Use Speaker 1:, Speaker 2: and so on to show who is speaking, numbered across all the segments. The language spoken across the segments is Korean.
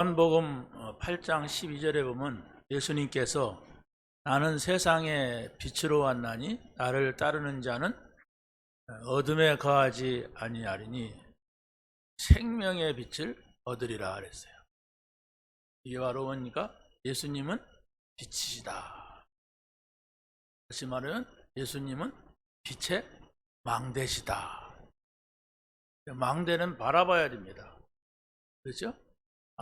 Speaker 1: 요한복음 8장 12절에 보면 예수님께서 나는 세상의 빛으로 왔나니 나를 따르는 자는 어둠에 거하지 아니하리니 생명의 빛을 얻으리라 그랬어요. 이게 바로 뭡니까? 예수님은 빛이시다. 다시 말하면 예수님은 빛의 망대시다. 망대는 바라봐야 됩니다. 그렇죠?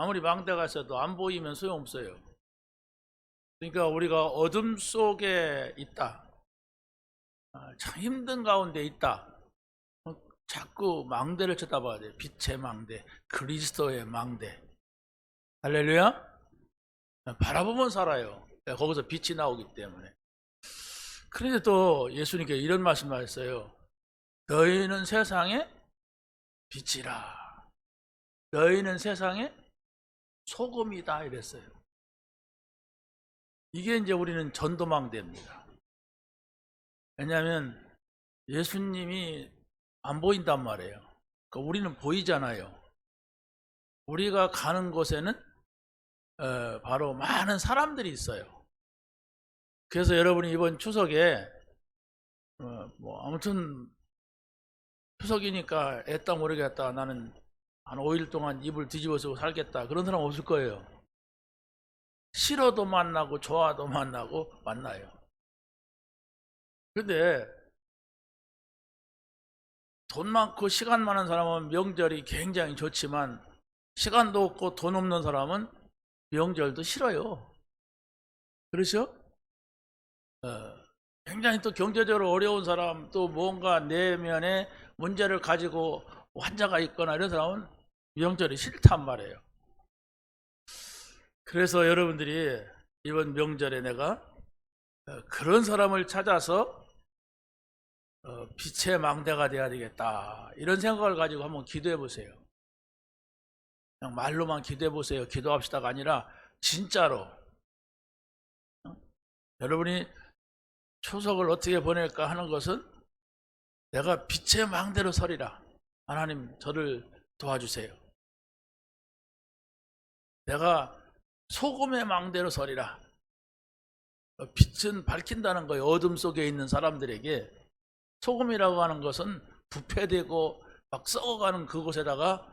Speaker 1: 아무리 망대가 있어도 안 보이면 소용없어요. 그러니까 우리가 어둠 속에 있다, 참 힘든 가운데 있다, 자꾸 망대를 쳐다봐야 돼요. 빛의 망대, 그리스도의 망대. 할렐루야. 바라보면 살아요. 거기서 빛이 나오기 때문에. 그런데 또 예수님께 이런 말씀을 하셨어요. 너희는 세상의 빛이라. 너희는 세상의 소금이다 이랬어요. 이게 이제 우리는 전도망대입니다. 왜냐하면 예수님이 안 보인단 말이에요. 그러니까 우리는 보이잖아요. 우리가 가는 곳에는 바로 많은 사람들이 있어요. 그래서 여러분이 이번 추석에 아무튼 추석이니까 애따 모르겠다, 나는 한 5일 동안 이불 뒤집어 쓰고 살겠다, 그런 사람 없을 거예요. 싫어도 만나고 좋아도 만나고 만나요. 근데 돈 많고 시간 많은 사람은 명절이 굉장히 좋지만 시간도 없고 돈 없는 사람은 명절도 싫어요. 그렇죠? 굉장히 또 경제적으로 어려운 사람, 또 뭔가 내면에 문제를 가지고 환자가 있거나 이런 사람은 명절이 싫단 말이에요. 그래서 여러분들이 이번 명절에 내가 그런 사람을 찾아서 빛의 망대가 돼야 되겠다, 이런 생각을 가지고 한번 기도해 보세요. 그냥 말로만 기도해 보세요. 기도합시다가 아니라 진짜로 여러분이 추석을 어떻게 보낼까 하는 것은 내가 빛의 망대로 서리라. 하나님 저를 도와주세요. 내가 소금의 망대로 서리라. 빛은 밝힌다는 거예요. 어둠 속에 있는 사람들에게. 소금이라고 하는 것은 부패되고 막 썩어가는 그곳에다가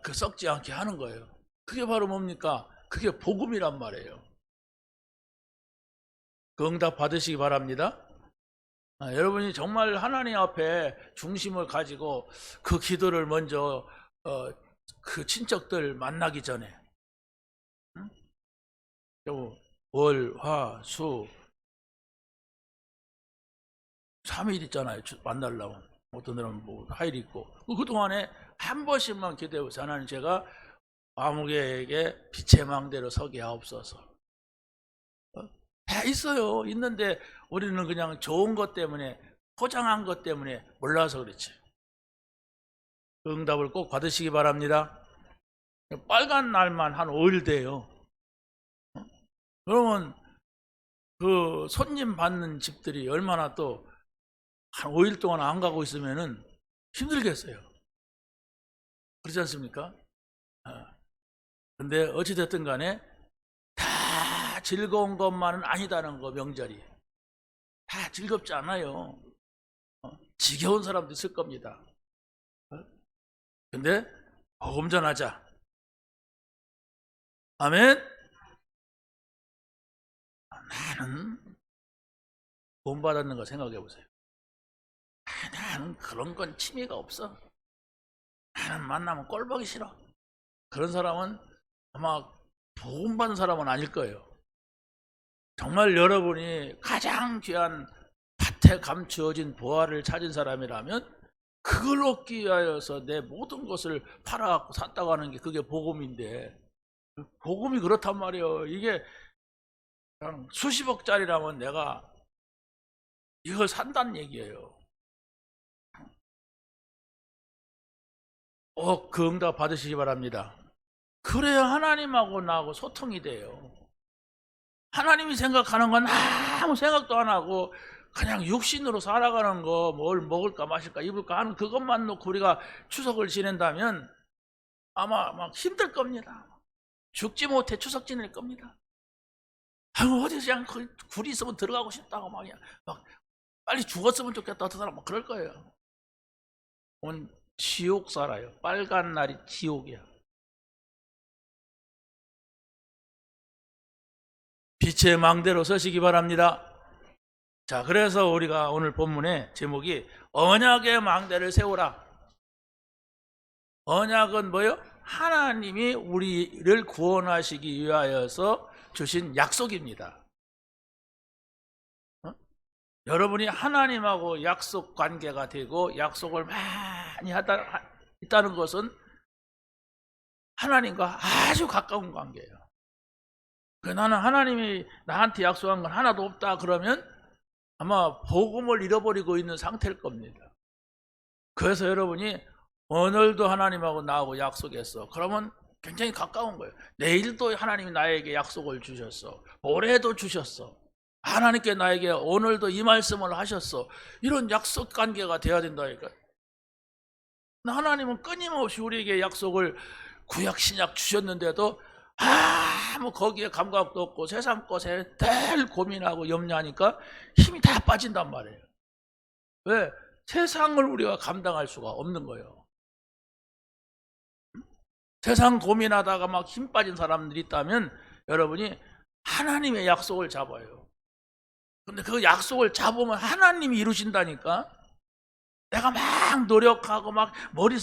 Speaker 1: 그 썩지 않게 하는 거예요. 그게 바로 뭡니까? 그게 복음이란 말이에요. 그 응답 받으시기 바랍니다. 여러분이 정말 하나님 앞에 중심을 가지고 그 기도를 먼저 그 친척들 만나기 전에 월, 화, 수 3일 있잖아요. 만나려면 어떤 데는 뭐 하일 있고, 그동안에 한 번씩만 기도해 보세요. 하나님 제가 아무개에게 빛의 망대로 서게 하옵소서. 다 있어요. 있는데 우리는 그냥 좋은 것 때문에, 포장한 것 때문에 몰라서 그렇지. 그 응답을 꼭 받으시기 바랍니다. 빨간 날만 한 5일 돼요. 그러면 그 손님 받는 집들이 얼마나 또 한 5일 동안 안 가고 있으면은 힘들겠어요. 그렇지 않습니까? 근데 어찌됐든 간에 다 즐거운 것만은 아니다는 거, 명절이. 다 즐겁지 않아요. 지겨운 사람도 있을 겁니다. 근데 복음 전하자. 아멘. 나는 돈 받았는 거 생각해 보세요. 나는 그런 건 취미가 없어. 나는 만나면 꼴보기 싫어. 그런 사람은 아마 복음 받은 사람은 아닐 거예요. 정말 여러분이 가장 귀한 밭에 감추어진 보화를 찾은 사람이라면 그걸 얻기 위하여서 내 모든 것을 팔아갖고 샀다고 하는 게 그게 복음인데, 복음이 그렇단 말이에요. 이게 그냥 수십억짜리라면 내가 이걸 산다는 얘기예요. 그 응답 받으시기 바랍니다. 그래야 하나님하고 나하고 소통이 돼요. 하나님이 생각하는 건 아무 생각도 안 하고 그냥 육신으로 살아가는 거, 뭘 먹을까 마실까 입을까 하는 그것만 놓고 우리가 추석을 지낸다면 아마 막 힘들 겁니다. 죽지 못해 추석 지낼 겁니다. 아유, 어디 그냥 굴이 있으면 들어가고 싶다고 막 빨리 죽었으면 좋겠다 어떤 사람 막 그럴 거예요. 지옥 살아요. 빨간 날이 지옥이야. 빛의 망대로 서시기 바랍니다. 자, 그래서 우리가 오늘 본문의 제목이 언약의 망대를 세우라. 언약은 뭐예요? 하나님이 우리를 구원하시기 위하여서 주신 약속입니다. 여러분이 하나님하고 약속 관계가 되고 약속을 많이 있다는 것은 하나님과 아주 가까운 관계예요. 나는 하나님이 나한테 약속한 건 하나도 없다 그러면 아마 복음을 잃어버리고 있는 상태일 겁니다. 그래서 여러분이 오늘도 하나님하고 나하고 약속했어. 그러면 굉장히 가까운 거예요. 내일도 하나님이 나에게 약속을 주셨어. 올해도 주셨어. 하나님께 나에게 오늘도 이 말씀을 하셨어. 이런 약속 관계가 돼야 된다니까. 하나님은 끊임없이 우리에게 약속을 구약 신약 주셨는데도 아무 거기에 감각도 없고 세상 것에 늘 고민하고 염려하니까 힘이 다 빠진단 말이에요. 왜? 세상을 우리가 감당할 수가 없는 거예요. 세상 고민하다가 막 힘 빠진 사람들이 있다면 여러분이 하나님의 약속을 잡아요. 근데 그 약속을 잡으면 하나님이 이루신다니까. 내가 막 노력하고 막 머리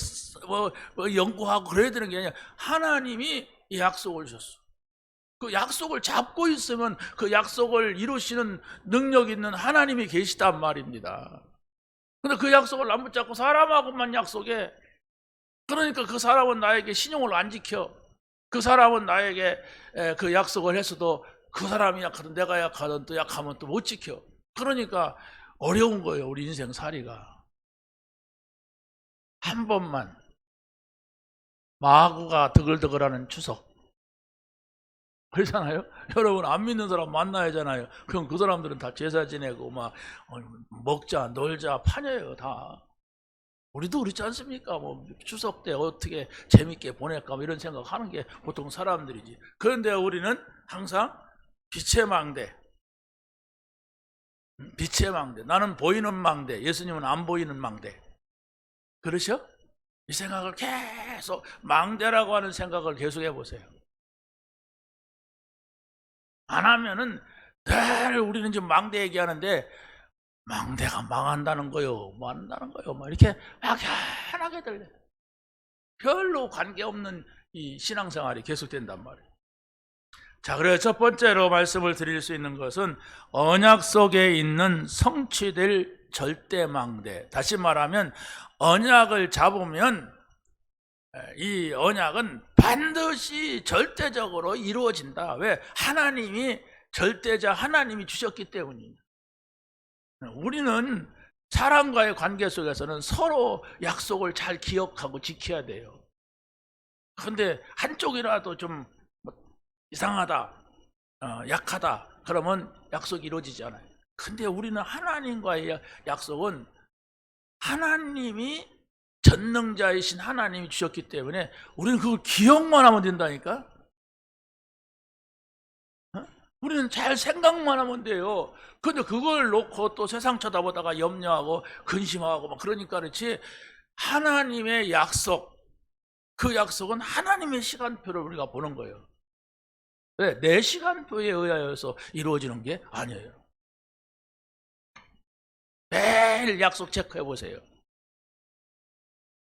Speaker 1: 연구하고 그래야 되는 게 아니라 하나님이 이 약속을 주셨어. 그 약속을 잡고 있으면 그 약속을 이루시는 능력 있는 하나님이 계시단 말입니다. 근데 그 약속을 안 붙잡고 사람하고만 약속해. 그러니까 그 사람은 나에게 신용을 안 지켜. 그 사람은 나에게 그 약속을 했어도 그 사람이 약하든 내가 약하든 또 약하면 또 못 지켜. 그러니까 어려운 거예요, 우리 인생 살이가. 한 번만 마구가 드글드글하는 추석 그렇잖아요. 여러분 안 믿는 사람 만나야 하잖아요. 그럼 그 사람들은 다 제사 지내고 막 먹자 놀자 파녀예요 다. 우리도 그렇지 않습니까? 뭐 추석 때 어떻게 재밌게 보낼까 뭐 이런 생각하는 게 보통 사람들이지. 그런데 우리는 항상 빛의 망대, 빛의 망대. 나는 보이는 망대, 예수님은 안 보이는 망대. 그렇죠? 이 생각을 계속 망대라고 하는 생각을 계속 해보세요. 안 하면은 늘 우리는 지금 망대 얘기하는데 망대가 망한다는 거요, 망한다는 거요, 막 이렇게 막연하게 들려. 별로 관계없는 이 신앙생활이 계속된단 말이에요. 자, 그래서 첫 번째로 말씀을 드릴 수 있는 것은 언약 속에 있는 성취될 절대 망대. 다시 말하면 언약을 잡으면 이 언약은 반드시 절대적으로 이루어진다. 왜? 하나님이 절대자 하나님이 주셨기 때문입니다. 우리는 사람과의 관계 속에서는 서로 약속을 잘 기억하고 지켜야 돼요. 그런데 한쪽이라도 좀 이상하다, 약하다 그러면 약속이 이루어지지 않아요. 근데 우리는 하나님과의 약속은 하나님이 전능자이신 하나님이 주셨기 때문에 우리는 그걸 기억만 하면 된다니까. 우리는 잘 생각만 하면 돼요. 근데 그걸 놓고 또 세상 쳐다보다가 염려하고 근심하고 막 그러니까 그렇지. 하나님의 약속, 그 약속은 하나님의 시간표를 우리가 보는 거예요. 왜? 내 시간표에 의하여서 이루어지는 게 아니에요. 매일 약속 체크해 보세요.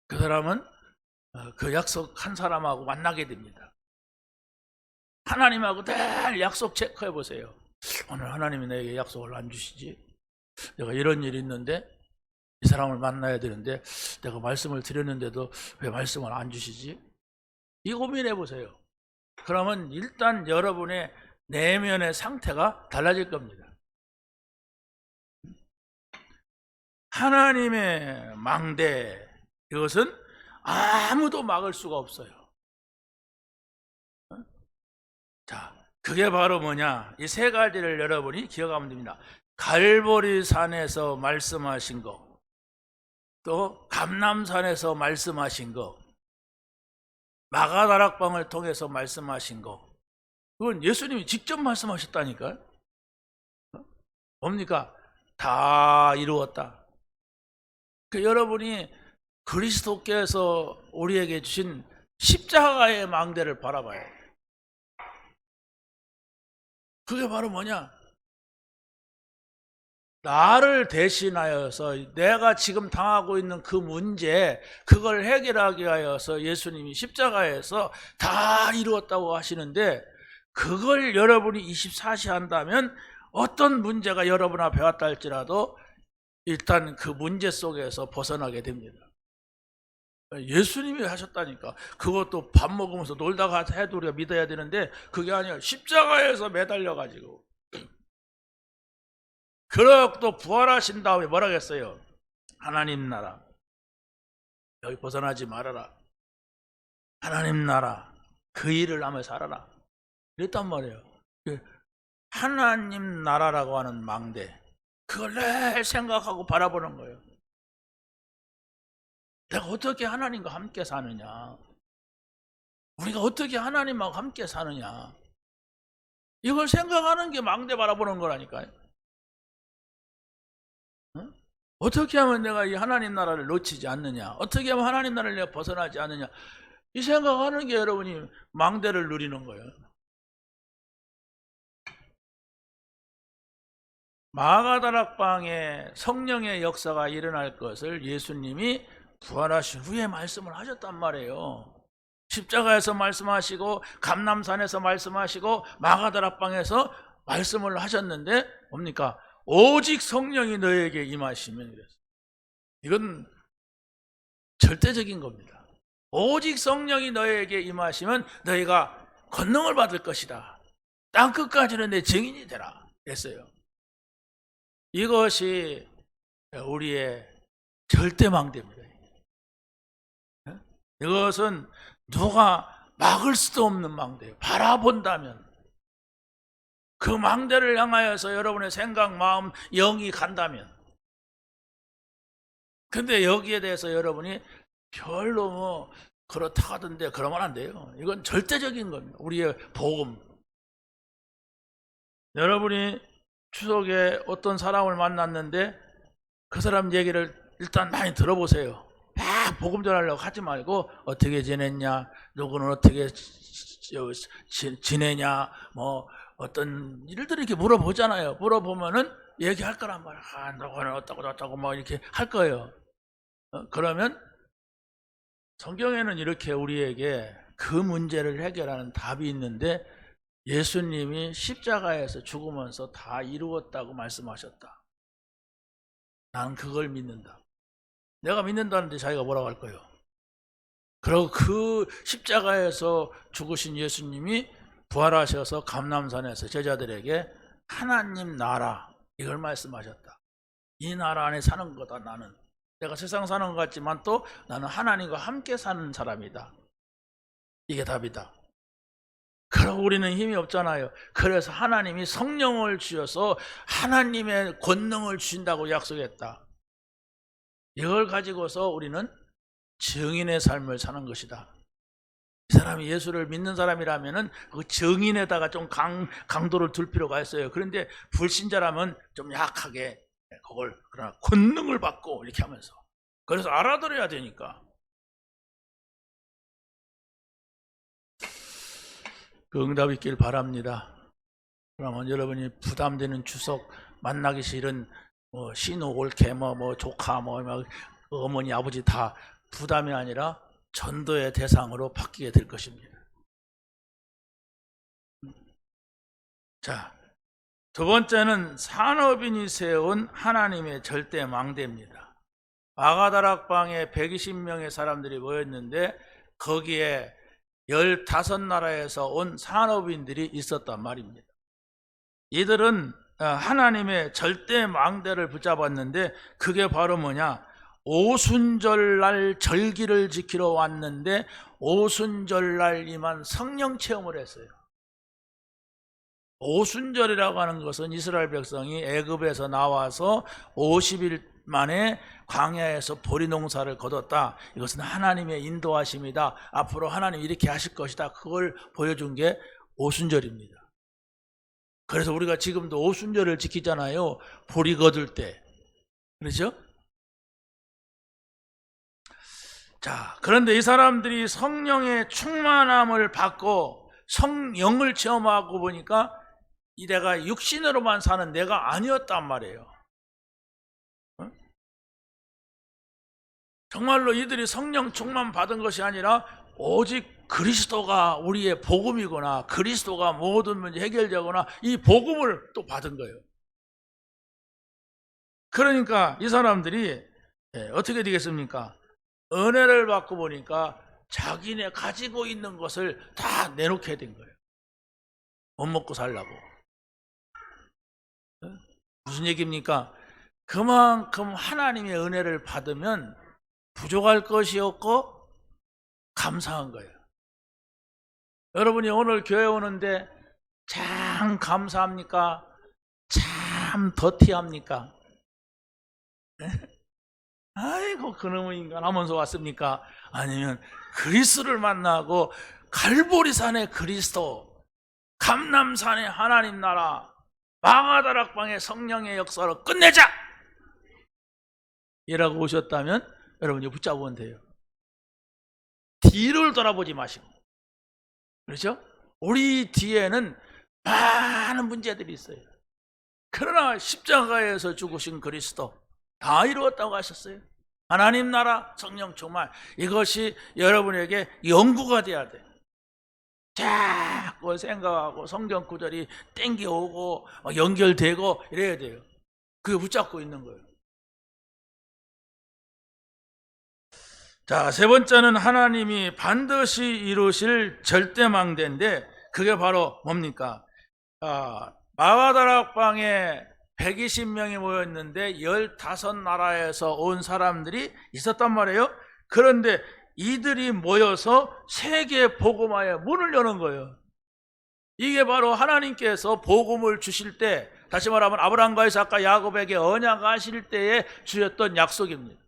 Speaker 1: 그 사람은 그 약속한 사람하고 만나게 됩니다. 하나님하고 늘 약속 체크해 보세요. 오늘 하나님이 내게 약속을 안 주시지? 내가 이런 일이 있는데 이 사람을 만나야 되는데 내가 말씀을 드렸는데도 왜 말씀을 안 주시지? 이 고민해 보세요. 그러면 일단 여러분의 내면의 상태가 달라질 겁니다. 하나님의 망대, 이것은 아무도 막을 수가 없어요. 자, 그게 바로 뭐냐? 이 세 가지를 여러분이 기억하면 됩니다. 갈보리 산에서 말씀하신 거, 또 감람산에서 말씀하신 거, 마가다락방을 통해서 말씀하신 거, 그건 예수님이 직접 말씀하셨다니까요. 뭡니까? 다 이루었다. 여러분이 그리스도께서 우리에게 주신 십자가의 망대를 바라봐요. 그게 바로 뭐냐? 나를 대신하여서 내가 지금 당하고 있는 그 문제, 그걸 해결하기 위하여서 예수님이 십자가에서 다 이루었다고 하시는데, 그걸 여러분이 24시 한다면 어떤 문제가 여러분 앞에 왔다 할지라도 일단 그 문제 속에서 벗어나게 됩니다. 예수님이 하셨다니까. 그것도 밥 먹으면서 놀다가 해도 우리가 믿어야 되는데, 그게 아니라 십자가에서 매달려가지고. 그러고 또 부활하신 다음에 뭐라고 했어요? 하나님 나라, 여기 벗어나지 말아라. 하나님 나라, 그 일을 하며 살아라. 이랬단 말이에요. 하나님 나라라고 하는 망대, 그걸 늘 생각하고 바라보는 거예요. 내가 어떻게 하나님과 함께 사느냐, 우리가 어떻게 하나님하고 함께 사느냐, 이걸 생각하는 게 망대 바라보는 거라니까요. 어떻게 하면 내가 이 하나님 나라를 놓치지 않느냐, 어떻게 하면 하나님 나라를 내가 벗어나지 않느냐, 이 생각하는 게 여러분이 망대를 누리는 거예요. 마가다락방에 성령의 역사가 일어날 것을 예수님이 부활하신 후에 말씀을 하셨단 말이에요. 십자가에서 말씀하시고 감람산에서 말씀하시고 마가다락방에서 말씀을 하셨는데 뭡니까? 오직 성령이 너에게 임하시면, 그랬어요. 이건 절대적인 겁니다. 오직 성령이 너에게 임하시면 너희가 권능을 받을 것이다. 땅 끝까지는 내 증인이 되라 했어요. 이것이 우리의 절대망대입니다. 이것은 누가 막을 수도 없는 망대예요. 바라본다면 그 망대를 향하여서 여러분의 생각, 마음, 영이 간다면. 근데 여기에 대해서 여러분이 별로 뭐 그렇다 하던데 그러면 안 돼요. 이건 절대적인 겁니다. 우리의 복음. 여러분이 추석에 어떤 사람을 만났는데 그 사람 얘기를 일단 많이 들어보세요. 막 복음 전하려고 하지 말고 어떻게 지냈냐, 누구는 어떻게 지내냐, 뭐 어떤 일들을 이렇게 물어보잖아요. 물어보면은 얘기할 거란 말이야. 아, 너는 어떠고 뭐 이렇게 할 거예요. 그러면 성경에는 이렇게 우리에게 그 문제를 해결하는 답이 있는데, 예수님이 십자가에서 죽으면서 다 이루었다고 말씀하셨다. 나는 그걸 믿는다. 내가 믿는다는데 자기가 뭐라고 할 거예요? 그리고 그 십자가에서 죽으신 예수님이 부활하셔서 감람산에서 제자들에게 하나님 나라, 이걸 말씀하셨다. 이 나라 안에 사는 거다. 나는 내가 세상 사는 것 같지만 또 나는 하나님과 함께 사는 사람이다. 이게 답이다. 그러고 우리는 힘이 없잖아요. 그래서 하나님이 성령을 주셔서 하나님의 권능을 주신다고 약속했다. 이걸 가지고서 우리는 증인의 삶을 사는 것이다. 이 사람이 예수를 믿는 사람이라면 그 증인에다가 좀 강도를 둘 필요가 있어요. 그런데 불신자라면 좀 약하게 그걸, 그러나 권능을 받고 이렇게 하면서, 그래서 알아들어야 되니까. 그 응답이 있길 바랍니다. 그러면 여러분이 부담되는 추석, 만나기 싫은 뭐 신우, 올케, 뭐 조카, 뭐 어머니, 아버지 다 부담이 아니라 전도의 대상으로 바뀌게 될 것입니다. 자, 두 번째는 산업인이 세운 하나님의 절대 망대입니다. 마가다락방에 120명의 사람들이 모였는데 거기에 15나라에서 온 산업인들이 있었단 말입니다. 이들은 하나님의 절대 망대를 붙잡았는데 그게 바로 뭐냐? 오순절날 절기를 지키러 왔는데 오순절날이만 성령 체험을 했어요. 오순절이라고 하는 것은 이스라엘 백성이 애굽에서 나와서 50일 만에 광야에서 보리 농사를 거뒀다. 이것은 하나님의 인도하심이다. 앞으로 하나님 이렇게 하실 것이다. 그걸 보여준 게 오순절입니다. 그래서 우리가 지금도 오순절을 지키잖아요. 보리 거둘 때. 그렇죠? 자, 그런데 이 사람들이 성령의 충만함을 받고 성령을 체험하고 보니까 이 내가 육신으로만 사는 내가 아니었단 말이에요. 정말로 이들이 성령 충만 받은 것이 아니라 오직 그리스도가 우리의 복음이거나 그리스도가 모든 문제 해결되거나 이 복음을 또 받은 거예요. 그러니까 이 사람들이 어떻게 되겠습니까? 은혜를 받고 보니까 자기네 가지고 있는 것을 다 내놓게 된 거예요. 못 먹고 살라고. 무슨 얘기입니까? 그만큼 하나님의 은혜를 받으면 부족할 것이 없고 감사한 거예요. 여러분이 오늘 교회 오는데 참 감사합니까? 참 더티합니까? 아이고 그놈의 인간 하면서 왔습니까? 아니면 그리스도를 만나고 갈보리산의 그리스도, 감람산의 하나님 나라, 마가다락방의 성령의 역사로 끝내자! 이라고 오셨다면 여러분이 붙잡으면 돼요. 뒤를 돌아보지 마시고. 그렇죠? 우리 뒤에는 많은 문제들이 있어요. 그러나 십자가에서 죽으신 그리스도 다 이루었다고 하셨어요. 하나님 나라, 성령 충만, 이것이 여러분에게 연구가 돼야 돼. 자꾸 생각하고 성경 구절이 땡겨오고 연결되고 이래야 돼요. 그게 붙잡고 있는 거예요. 자, 세 번째는 하나님이 반드시 이루실 절대망대인데 그게 바로 뭡니까? 마가다락방에 120명이 모였는데 15나라에서 온 사람들이 있었단 말이에요. 그런데 이들이 모여서 세계 복음화의 문을 여는 거예요. 이게 바로 하나님께서 복음을 주실 때, 다시 말하면 아브라함과 이삭과 야곱에게 언약하실 때에 주셨던 약속입니다.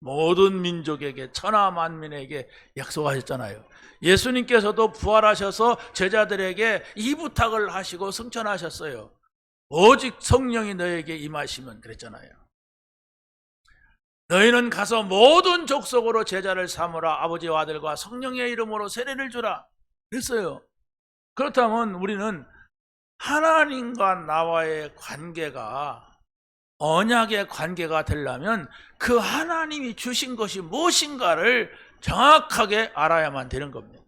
Speaker 1: 모든 민족에게, 천하 만민에게 약속하셨잖아요. 예수님께서도 부활하셔서 제자들에게 이 부탁을 하시고 승천하셨어요. 오직 성령이 너에게 임하시면 그랬잖아요. 너희는 가서 모든 족속으로 제자를 삼으라. 아버지와 아들과 성령의 이름으로 세례를 주라 그랬어요. 그렇다면 우리는 하나님과 나와의 관계가 언약의 관계가 되려면 그 하나님이 주신 것이 무엇인가를 정확하게 알아야만 되는 겁니다.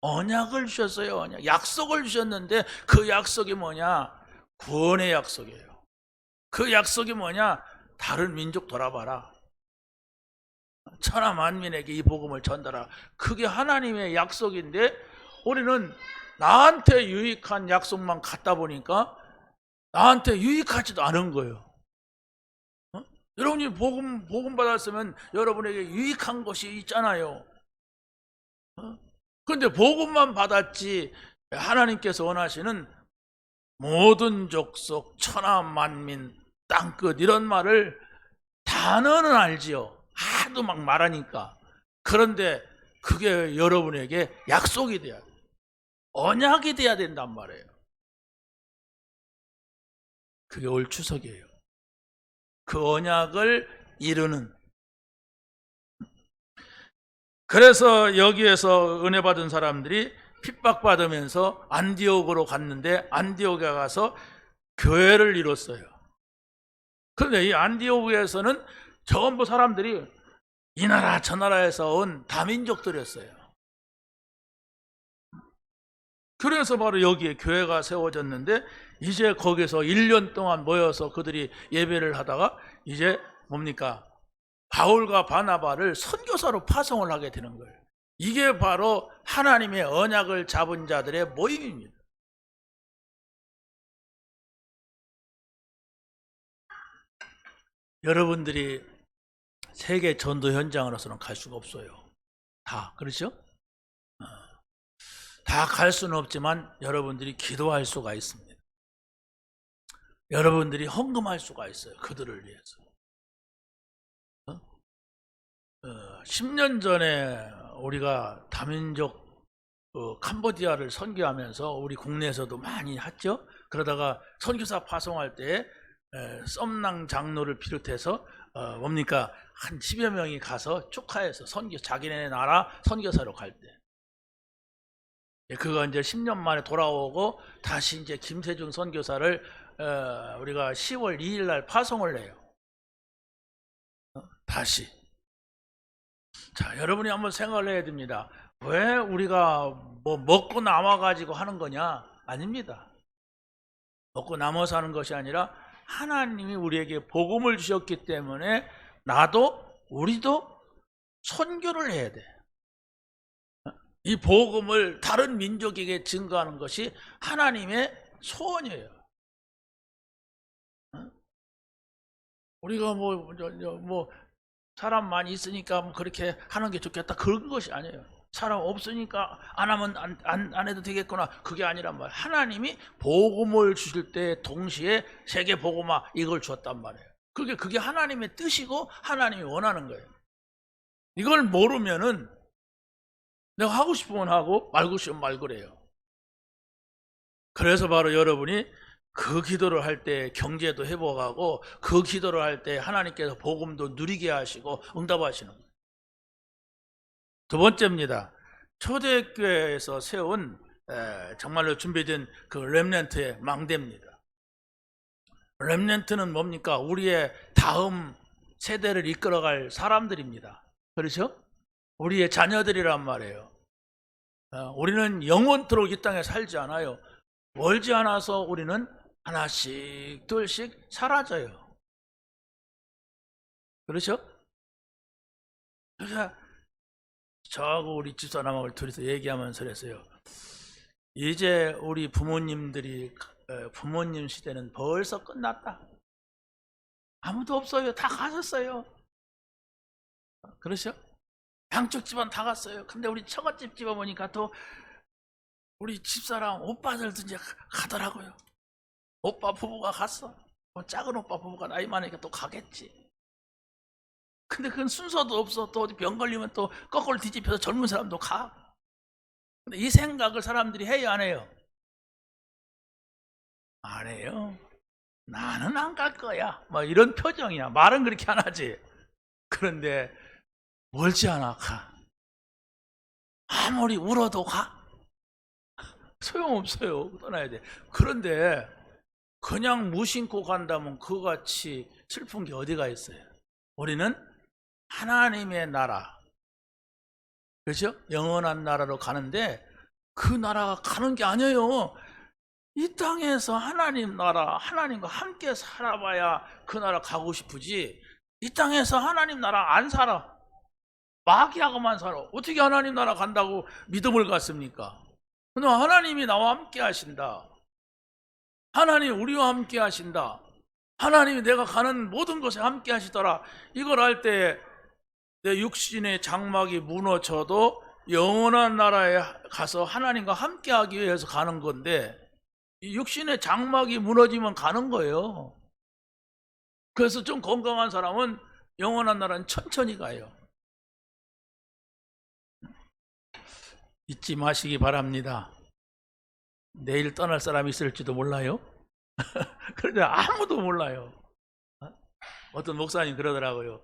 Speaker 1: 언약을 주셨어요. 언약. 약속을 주셨는데 그 약속이 뭐냐? 구원의 약속이에요. 그 약속이 뭐냐? 다른 민족 돌아봐라. 천하 만민에게 이 복음을 전달하라. 그게 하나님의 약속인데 우리는 나한테 유익한 약속만 갖다 보니까 나한테 유익하지도 않은 거예요. 여러분이 복음 받았으면 여러분에게 유익한 것이 있잖아요. 그런데 복음만 받았지 하나님께서 원하시는 모든 족속, 천하 만민, 땅끝 이런 말을 단어는 알지요. 하도 막 말하니까. 그런데 그게 여러분에게 약속이 돼야 돼요. 언약이 돼야 된단 말이에요. 그게 올 추석이에요. 그 언약을 이루는. 그래서 여기에서 은혜 받은 사람들이 핍박받으면서 안디옥으로 갔는데 안디옥에 가서 교회를 이뤘어요. 그런데 이 안디옥에서는 전부 사람들이 이 나라 저 나라에서 온 다민족들이었어요. 그래서 바로 여기에 교회가 세워졌는데 이제 거기서 1년 동안 모여서 그들이 예배를 하다가 이제 뭡니까? 바울과 바나바를 선교사로 파송을 하게 되는 거예요. 이게 바로 하나님의 언약을 잡은 자들의 모임입니다. 여러분들이 세계 전도 현장으로서는 갈 수가 없어요. 다 그렇죠? 다 갈 수는 없지만 여러분들이 기도할 수가 있습니다. 여러분들이 헌금할 수가 있어요. 그들을 위해서. 10년 전에 우리가 다민족 캄보디아를 선교하면서 우리 국내에서도 많이 했죠. 그러다가 선교사 파송할 때 썸낭 장로를 비롯해서 뭡니까 한 10여 명이 가서 축하해서 선교 자기네 나라 선교사로 갈 때 그거 이제 10년 만에 돌아오고 다시 이제 김세중 선교사를 우리가 10월 2일 날 파송을 해요. 다시. 자, 여러분이 한번 생각을 해야 됩니다. 왜 우리가 뭐 먹고 남아가지고 하는 거냐? 아닙니다. 먹고 남아서 하는 것이 아니라 하나님이 우리에게 복음을 주셨기 때문에 우리도 선교를 해야 돼. 이 복음을 다른 민족에게 증거하는 것이 하나님의 소원이에요. 우리가 뭐 사람 많이 있으니까 뭐 그렇게 하는 게 좋겠다 그런 것이 아니에요. 사람 없으니까 안 하면 안 해도 되겠구나 그게 아니란 말이에요. 하나님이 복음을 주실 때 동시에 세계 복음화 이걸 주었단 말이에요. 그게 하나님의 뜻이고 하나님이 원하는 거예요. 이걸 모르면은 내가 하고 싶으면 하고 말고 싶으면 말고래요. 그래서 바로 여러분이 그 기도를 할 때 경제도 회복하고 그 기도를 할 때 하나님께서 복음도 누리게 하시고 응답하시는 거예요. 두 번째입니다. 초대교회에서 세운 정말로 준비된 그 렘넌트의 망대입니다. 렘넌트는 뭡니까? 우리의 다음 세대를 이끌어갈 사람들입니다. 그렇죠? 우리의 자녀들이란 말이에요. 우리는 영원토록 이 땅에 살지 않아요. 멀지 않아서 우리는 하나씩 둘씩 사라져요. 그렇죠? 그래서 저하고 우리 집사람하고 둘이서 얘기하면서 그랬어요. 이제 우리 부모님들이 부모님 시대는 벌써 끝났다. 아무도 없어요. 다 가셨어요. 그렇죠? 양쪽 집안 다 갔어요. 근데 우리 처갓집 집안 보니까 또 우리 집사람 오빠들도 이제 가더라고요. 오빠 부부가 갔어. 작은 오빠 부부가 나이 많으니까 또 가겠지. 근데 그건 순서도 없어. 또 어디 병 걸리면 또 거꾸로 뒤집혀서 젊은 사람도 가. 근데 이 생각을 사람들이 해요, 안 해요? 안 해요. 나는 안 갈 거야. 뭐 이런 표정이야. 말은 그렇게 안 하지. 그런데 멀지 않아 가. 아무리 울어도 가. 소용없어요. 떠나야 돼. 그런데 그냥 무심코 간다면 그같이 슬픈 게 어디가 있어요? 우리는 하나님의 나라, 그렇죠? 영원한 나라로 가는데 그 나라가 가는 게 아니에요. 이 땅에서 하나님 나라, 하나님과 함께 살아봐야 그 나라 가고 싶으지. 이 땅에서 하나님 나라 안 살아. 마귀하고만 살아. 어떻게 하나님 나라 간다고 믿음을 갖습니까? 근데 하나님이 나와 함께 하신다. 하나님 우리와 함께 하신다. 하나님이 내가 가는 모든 것에 함께 하시더라. 이걸 할 때 내 육신의 장막이 무너져도 영원한 나라에 가서 하나님과 함께 하기 위해서 가는 건데 이 육신의 장막이 무너지면 가는 거예요. 그래서 좀 건강한 사람은 영원한 나라는 천천히 가요. 잊지 마시기 바랍니다. 내일 떠날 사람이 있을지도 몰라요. 그런데 아무도 몰라요. 어떤 목사님 그러더라고요.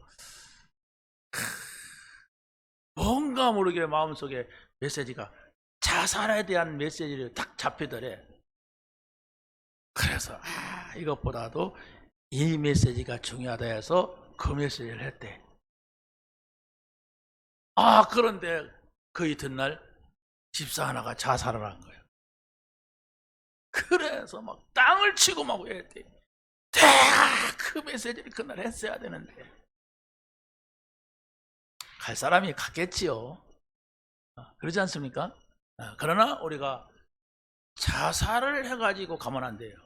Speaker 1: 뭔가 모르게 마음속에 메시지가 자살에 대한 메시지를 딱 잡히더래. 그래서 이것보다도 이 메시지가 중요하다 해서 그 메시지를 했대. 그런데 그 이튿날 집사 하나가 자살을 한 거예요. 그래서 막 땅을 치고 막 했대. 내가 그 메시지를 그날 했어야 되는데. 갈 사람이 갔겠지요. 그러지 않습니까? 그러나 우리가 자살을 해가지고 가면 안 돼요.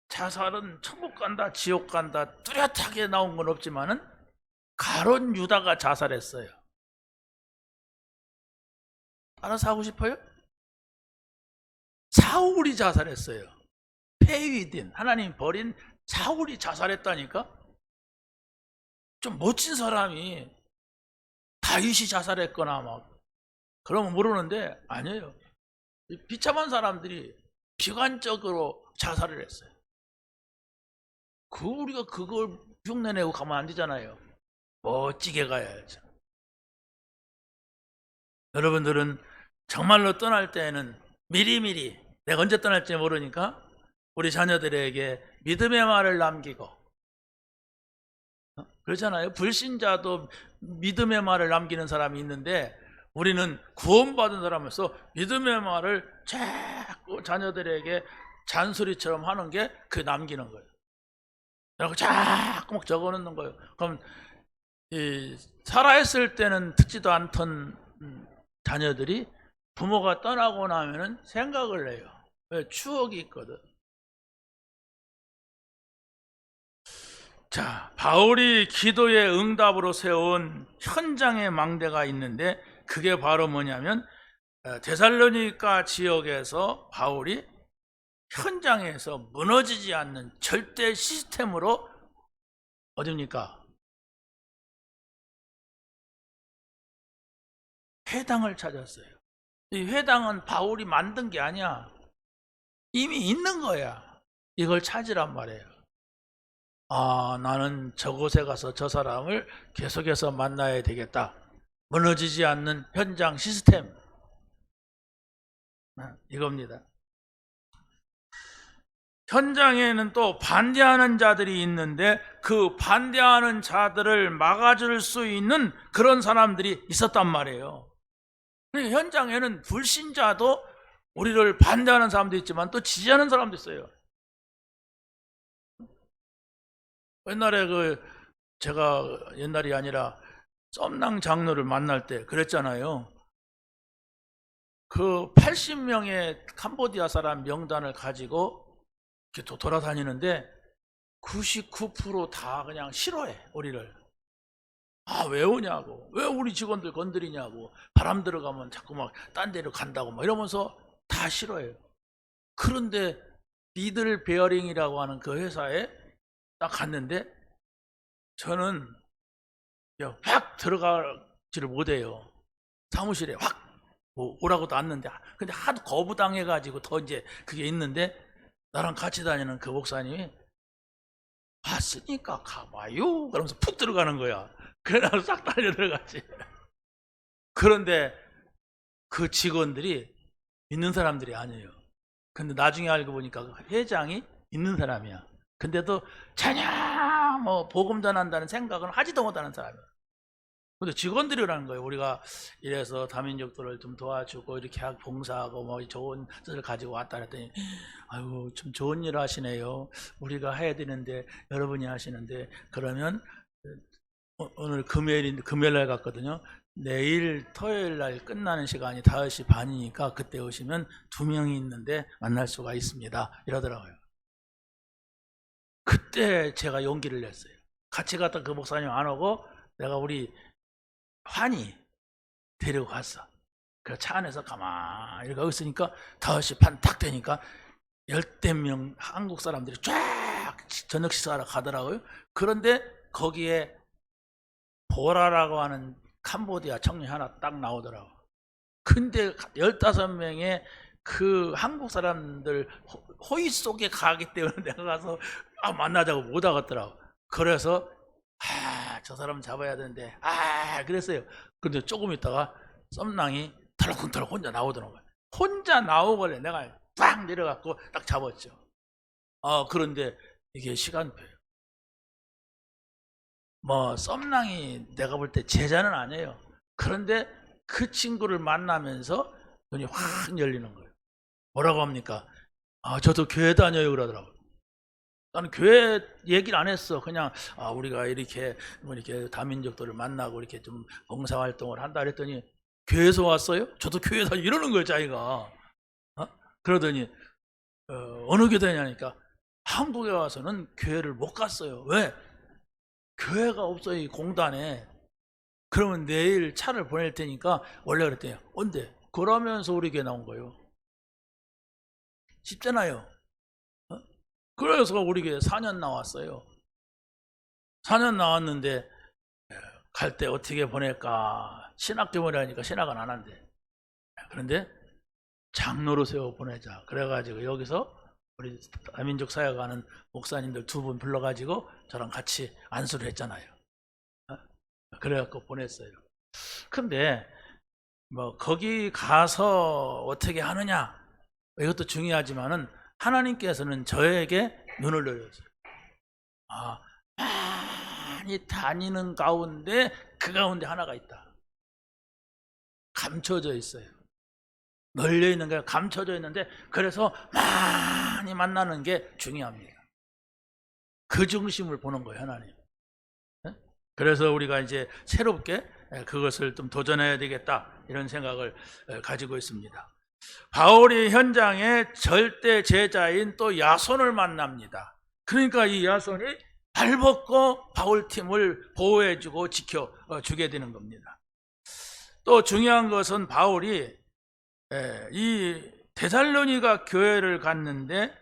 Speaker 1: 자살은 천국 간다, 지옥 간다 뚜렷하게 나온 건 없지만은 가룟 유다가 자살했어요. 알아서 하고 싶어요? 사울이 자살했어요. 폐위된 하나님 버린 사울이 자살했다니까? 좀 멋진 사람이 다윗이 자살했거나 막 그러면 모르는데 아니에요. 비참한 사람들이 비관적으로 자살을 했어요. 우리가 그걸 흉내내고 가면 안 되잖아요. 멋지게 가야죠. 여러분들은 정말로 떠날 때에는 미리미리 내가 언제 떠날지 모르니까 우리 자녀들에게 믿음의 말을 남기고, 그렇잖아요. 불신자도 믿음의 말을 남기는 사람이 있는데 우리는 구원받은 사람으로서 믿음의 말을 자꾸 자녀들에게 잔소리처럼 하는 게 그 남기는 거예요. 그리고 자꾸 막 적어놓는 거예요. 그럼 살아있을 때는 듣지도 않던 자녀들이 부모가 떠나고 나면은 생각을 해요. 왜? 추억이 있거든. 자, 바울이 기도의 응답으로 세운 현장의 망대가 있는데 그게 바로 뭐냐면 데살로니가 지역에서 바울이 현장에서 무너지지 않는 절대 시스템으로 어딥니까? 회당을 찾았어요. 이 회당은 바울이 만든 게 아니야. 이미 있는 거야. 이걸 찾으란 말이에요. 아, 나는 저곳에 가서 저 사람을 계속해서 만나야 되겠다. 무너지지 않는 현장 시스템. 이겁니다. 현장에는 또 반대하는 자들이 있는데 그 반대하는 자들을 막아줄 수 있는 그런 사람들이 있었단 말이에요. 현장에는 불신자도 우리를 반대하는 사람도 있지만 또 지지하는 사람도 있어요. 옛날에 제가 옛날이 아니라 썸낭 장로를 만날 때 그랬잖아요. 그 80명의 캄보디아 사람 명단을 가지고 이렇게 돌아다니는데 99% 다 그냥 싫어해, 우리를. 아, 왜 오냐고, 왜 우리 직원들 건드리냐고, 바람 들어가면 자꾸 막 딴 데로 간다고 막 이러면서 다 싫어해요. 그런데 니들 베어링이라고 하는 그 회사에 딱 갔는데 저는 확 들어가지를 못해요. 사무실에 확 오라고도 왔는데, 근데 하도 거부당해가지고 더 이제 그게 있는데 나랑 같이 다니는 그 목사님이 왔으니까 가봐요 그러면서 푹 들어가는 거야. 그래 나도 싹 달려 들어갔지. 그런데 그 직원들이 믿는 사람들이 아니에요. 근데 나중에 알고 보니까 그 회장이 있는 사람이야. 근데도 전혀 뭐 복음 전한다는 생각은 하지도 못하는 사람이야. 근데 직원들이라는 거예요. 우리가 이래서 다민족들을 좀 도와주고 이렇게 봉사하고 뭐 좋은 뜻을 가지고 왔다 그랬더니 아이고 좀 좋은 일 하시네요. 우리가 해야 되는데 여러분이 하시는데 그러면 오늘 금요일 날 갔거든요. 내일 토요일 날 끝나는 시간이 5시 반이니까 그때 오시면 2명이 있는데 만날 수가 있습니다. 이러더라고요. 그때 제가 용기를 냈어요. 같이 갔던 그 목사님 안 오고 내가 우리 환히 데리고 갔어. 그래서 차 안에서 가만히 이러고 있으니까 5시 반 딱 되니까 10명 한국 사람들이 쫙 저녁 식사하러 가더라고요. 그런데 거기에 보라라고 하는 캄보디아 청년 하나 딱 나오더라고. 근데 15명의 그 한국 사람들 호의 속에 가기 때문에 내가 가서 만나자고 못 하겠더라고. 그래서 저 사람 잡아야 되는데 그랬어요. 근데 조금 있다가 썸낭이 털렁털렁 혼자 나오더라고요. 혼자 나오길래 내가 딱 내려갖고 딱 잡았죠. 그런데 이게 시간표예요. 뭐 썸낭이 내가 볼 때 제자는 아니에요. 그런데 그 친구를 만나면서 눈이 확 열리는 거예요. 뭐라고 합니까? 저도 교회 다녀요 그러더라고요. 나는 교회 얘기를 안 했어. 그냥 우리가 이렇게 다민족들을 만나고 이렇게 좀 봉사활동을 한다 그랬더니 교회에서 왔어요? 저도 교회 다녀 이러는 거예요 자기가. 그러더니 어느 교회 다니냐니까 한국에 와서는 교회를 못 갔어요. 왜? 교회가 없어요 이 공단에. 그러면 내일 차를 보낼 테니까 원래 그랬대요. 언제? 그러면서 우리 교회 나온 거예요. 쉽잖아요. 그래서 우리 교회 4년 나왔어요. 4년 나왔는데 갈 때 어떻게 보낼까 신학교 보내니까 신학은 안 한대. 그런데 장로로 세워 보내자. 그래가지고 여기서 우리 다민족 사역하는 목사님들 2분 불러가지고 저랑 같이 안수를 했잖아요. 그래갖고 보냈어요. 근데 뭐 거기 가서 어떻게 하느냐 이것도 중요하지만은 하나님께서는 저에게 눈을 열었어요. 많이 다니는 가운데 그 가운데 하나가 있다. 감춰져 있어요. 널려 있는 게 감춰져 있는데 그래서 많이 만나는 게 중요합니다. 그 중심을 보는 거예요, 하나님. 그래서 우리가 이제 새롭게 그것을 좀 도전해야 되겠다 이런 생각을 가지고 있습니다. 바울이 현장에 절대 제자인 또 야손을 만납니다. 그러니까 이 야손이 발벗고 바울 팀을 보호해주고 지켜주게 되는 겁니다. 또 중요한 것은 바울이 이 데살로니가 교회를 갔는데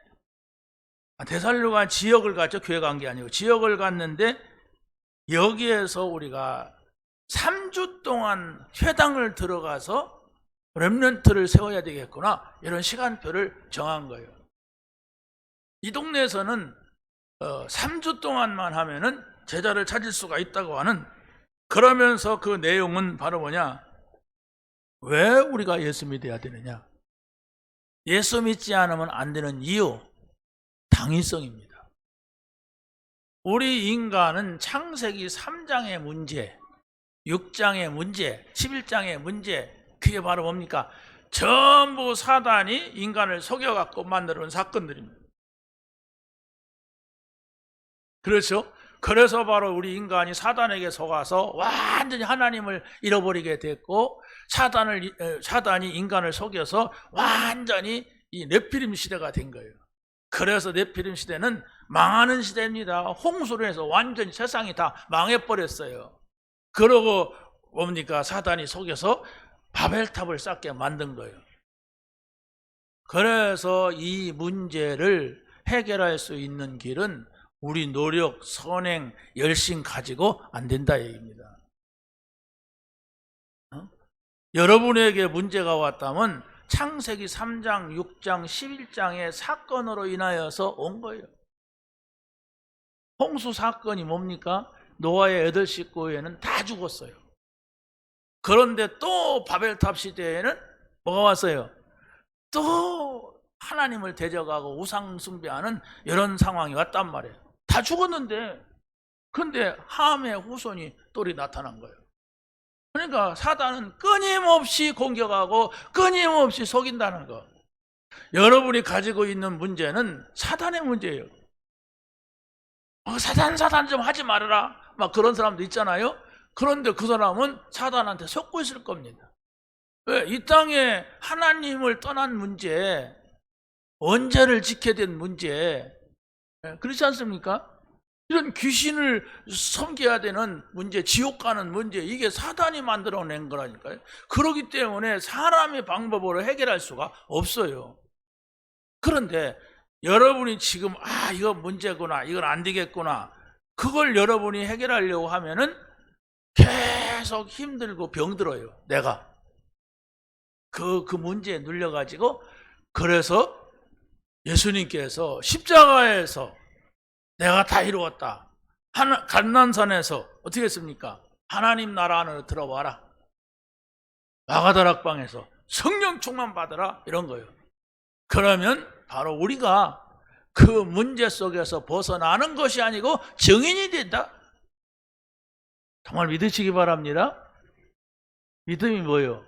Speaker 1: 데살로니가 지역을 갔죠. 교회가 간 게 아니고 지역을 갔는데 여기에서 우리가 3주 동안 회당을 들어가서 렘넌트를 세워야 되겠구나 이런 시간표를 정한 거예요. 이 동네에서는 3주 동안만 하면은 제자를 찾을 수가 있다고 하는, 그러면서 그 내용은 바로 뭐냐, 왜 우리가 예수 믿어야 되느냐, 예수 믿지 않으면 안 되는 이유, 당위성입니다. 우리 인간은 창세기 3장의 문제, 6장의 문제, 11장의 문제, 그게 바로 뭡니까? 전부 사단이 인간을 속여갖고 만들어온 사건들입니다. 그렇죠? 그래서 바로 우리 인간이 사단에게 속아서 완전히 하나님을 잃어버리게 됐고, 사단이 인간을 속여서 완전히 이 네피림 시대가 된 거예요. 그래서 네피림 시대는 망하는 시대입니다. 홍수로 해서 완전히 세상이 다 망해버렸어요. 그러고 뭡니까? 사단이 속여서 바벨탑을 쌓게 만든 거예요. 그래서 이 문제를 해결할 수 있는 길은 우리 노력, 선행, 열심 가지고 안 된다 얘기입니다. 여러분에게 문제가 왔다면 창세기 3장, 6장, 11장의 사건으로 인하여서 온 거예요. 홍수 사건이 뭡니까? 노아의 8 식구에는 다 죽었어요. 그런데 또 바벨탑 시대에는 뭐가 왔어요? 또 하나님을 대적하고 우상 숭배하는 이런 상황이 왔단 말이에요. 다 죽었는데, 근데 함의 후손이 또 나타난 거예요. 그러니까 사단은 끊임없이 공격하고 끊임없이 속인다는 거. 여러분이 가지고 있는 문제는 사단의 문제예요. 사단 좀 하지 말아라, 막 그런 사람도 있잖아요. 그런데 그 사람은 사단한테 속고 있을 겁니다. 왜? 이 땅에 하나님을 떠난 문제, 원죄를 지켜야 된 문제, 그렇지 않습니까? 이런 귀신을 섬겨야 되는 문제, 지옥 가는 문제, 이게 사단이 만들어낸 거라니까요. 그렇기 때문에 사람의 방법으로 해결할 수가 없어요. 그런데 여러분이 지금 이거 문제구나, 이건 안 되겠구나, 그걸 여러분이 해결하려고 하면은 계속 힘들고 병들어요. 내가 그 문제에 눌려가지고. 그래서 예수님께서 십자가에서 내가 다 이루었다, 감난산에서 어떻게 했습니까? 하나님 나라 안으로 들어와라, 마가다락방에서 성령 충만 받으라, 이런 거예요. 그러면 바로 우리가 그 문제 속에서 벗어나는 것이 아니고 증인이 된다. 정말 믿으시기 바랍니다. 믿음이 뭐예요?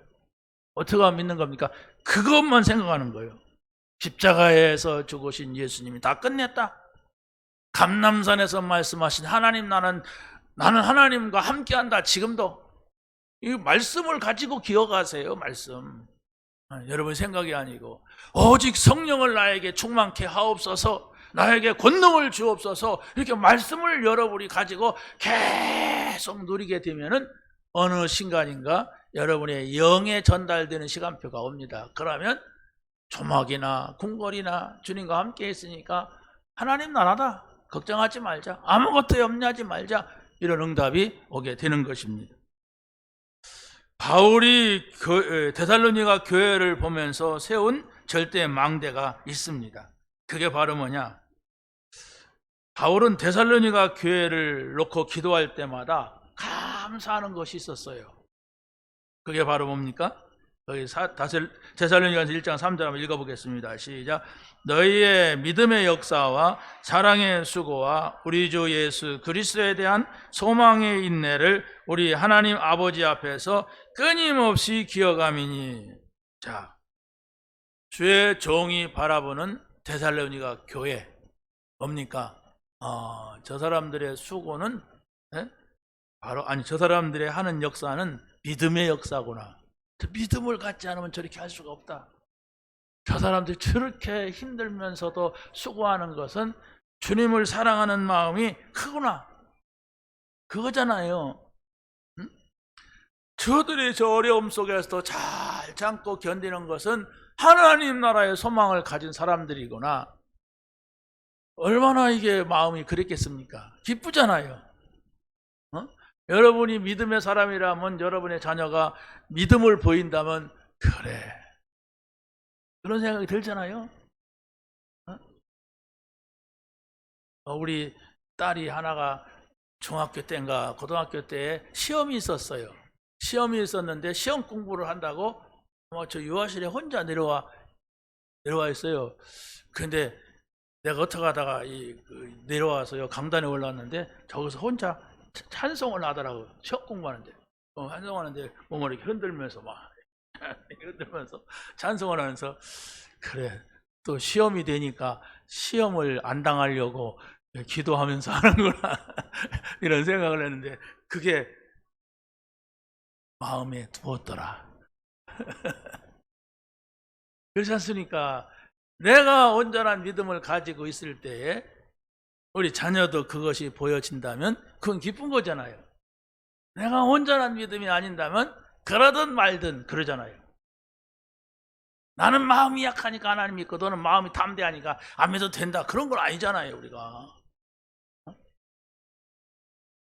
Speaker 1: 어떻게 하면 믿는 겁니까? 그것만 생각하는 거예요. 십자가에서 죽으신 예수님이 다 끝냈다. 감람산에서 말씀하신 하나님, 나는 하나님과 함께한다. 지금도 이 말씀을 가지고 기억하세요. 말씀. 여러분 생각이 아니고, 오직 성령을 나에게 충만케 하옵소서, 나에게 권능을 주옵소서, 이렇게 말씀을 여러분이 가지고 계속 누리게 되면은 어느 순간인가 여러분의 영에 전달되는 시간표가 옵니다. 그러면 조막이나 궁궐이나 주님과 함께 있으니까 하나님 나라다. 걱정하지 말자. 아무것도 염려하지 말자. 이런 응답이 오게 되는 것입니다. 바울이 데살로니가 교회를 보면서 세운 절대 망대가 있습니다. 그게 바로 뭐냐? 바울은 데살로니가 교회를 놓고 기도할 때마다 감사하는 것이 있었어요. 그게 바로 뭡니까? 여기 데살로니가서 1장 3절 한번 읽어보겠습니다. 시작. 너희의 믿음의 역사와 사랑의 수고와 우리 주 예수 그리스도에 대한 소망의 인내를 우리 하나님 아버지 앞에서 끊임없이 기억함이니. 자, 주의 종이 바라보는 데살로니가 교회 뭡니까? 저 사람들의 수고는 저 사람들의 하는 역사는 믿음의 역사구나. 믿음을 갖지 않으면 저렇게 할 수가 없다. 저 사람들이 저렇게 힘들면서도 수고하는 것은 주님을 사랑하는 마음이 크구나. 그거잖아요. 응? 저들이 저 어려움 속에서도 잘 참고 견디는 것은 하나님 나라의 소망을 가진 사람들이구나. 얼마나 이게 마음이 그랬겠습니까? 기쁘잖아요. 여러분이 믿음의 사람이라면, 여러분의 자녀가 믿음을 보인다면, 그래, 그런 생각이 들잖아요. 우리 딸이 하나가 중학교 때인가 고등학교 때에 시험이 있었어요. 시험이 있었는데 시험 공부를 한다고 저 유아실에 혼자 내려와 있어요. 근데 내가 어떻게 하다가 내려와서요 강단에 올라왔는데 저기서 혼자 찬송을 하더라고요. 시험 공부하는데 찬송하는데 몸을 이렇게 흔들면서 막 흔들면서 찬송을 하면서, 그래, 또 시험이 되니까 시험을 안 당하려고 기도하면서 하는구나 이런 생각을 했는데 그게 마음에 두었더라. 그렇지 않습니까? 내가 온전한 믿음을 가지고 있을 때에 우리 자녀도 그것이 보여진다면 그건 기쁜 거잖아요. 내가 온전한 믿음이 아닌다면 그러든 말든 그러잖아요. 나는 마음이 약하니까 하나님 믿고 너는 마음이 담대하니까 안 믿어도 된다. 그런 건 아니잖아요, 우리가.